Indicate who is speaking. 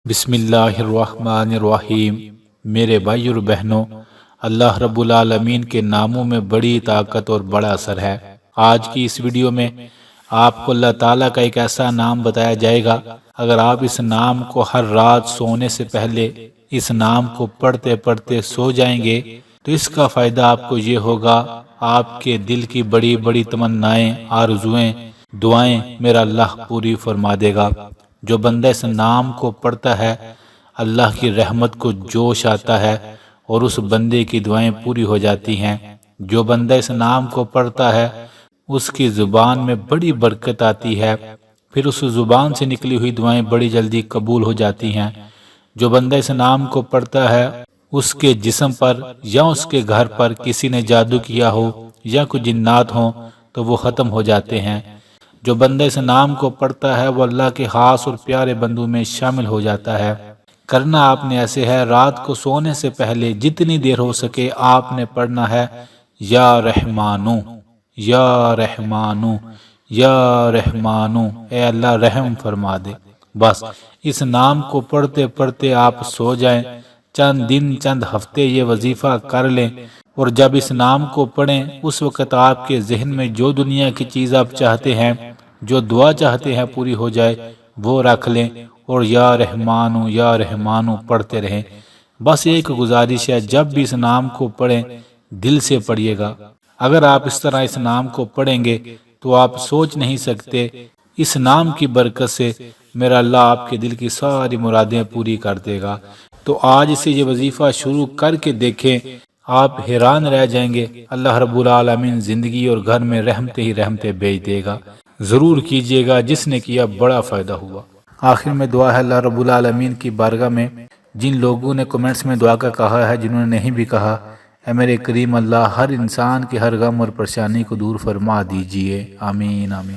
Speaker 1: بسم اللہ الرحمن الرحیم۔ میرے بھائی اور بہنوں، اللہ رب العالمین کے ناموں میں بڑی طاقت اور بڑا اثر ہے۔ آج کی اس ویڈیو میں آپ کو اللہ تعالیٰ کا ایک ایسا نام بتایا جائے گا، اگر آپ اس نام کو ہر رات سونے سے پہلے اس نام کو پڑھتے پڑھتے سو جائیں گے تو اس کا فائدہ آپ کو یہ ہوگا، آپ کے دل کی بڑی بڑی تمنائیں، آرزویں، دعائیں میرا اللہ پوری فرما دے گا۔ جو بندہ اس نام کو پڑھتا ہے، اللہ کی رحمت کو جوش آتا ہے اور اس بندے کی دعائیں پوری ہو جاتی ہیں۔ جو بندہ اس نام کو پڑھتا ہے، اس کی زبان میں بڑی برکت آتی ہے، پھر اس زبان سے نکلی ہوئی دعائیں بڑی جلدی قبول ہو جاتی ہیں۔ جو بندہ اس نام کو پڑھتا ہے، اس کے جسم پر یا اس کے گھر پر کسی نے جادو کیا ہو یا کوئی جنات ہوں تو وہ ختم ہو جاتے ہیں۔ جو بندہ اس نام کو پڑھتا ہے، وہ اللہ کے خاص اور پیارے بندوں میں شامل ہو جاتا ہے۔ کرنا آپ نے ایسے ہے، رات کو سونے سے پہلے جتنی دیر ہو سکے آپ نے پڑھنا ہے، یا رحمانو، یا رحمانو، یا رحمانو، اے اللہ رحم فرما دے۔ بس اس نام کو پڑھتے پڑھتے آپ سو جائیں، چند دن چند ہفتے یہ وظیفہ کر لیں، اور جب اس نام کو پڑھیں اس وقت آپ کے ذہن میں جو دنیا کی چیز آپ چاہتے ہیں، جو دعا چاہتے ہیں پوری ہو جائے، وہ رکھ لیں اور یا رحمانو یا رحمانو پڑھتے رہیں۔ بس ایک گزارش ہے، جب بھی اس نام کو پڑھیں دل سے پڑھیے گا۔ اگر آپ اس طرح اس نام کو پڑھیں گے تو آپ سوچ نہیں سکتے، اس نام کی برکت سے میرا اللہ آپ کے دل کی ساری مرادیں پوری کر دے گا۔ تو آج سے یہ وظیفہ شروع کر کے دیکھیں، آپ حیران رہ جائیں گے، اللہ رب العالمین زندگی اور گھر میں رحمتیں ہی رحمتیں بھیج دے گا۔ ضرور کیجئے گا، جس نے کیا بڑا فائدہ ہوا۔ آخر میں دعا ہے اللہ رب العالمین کی بارگاہ میں، جن لوگوں نے کمنٹس میں دعا کا کہا ہے، جنہوں نے نہیں بھی کہا، اے میرے کریم اللہ ہر انسان کے ہر غم اور پریشانی کو دور فرما دیجئے، آمین آمین۔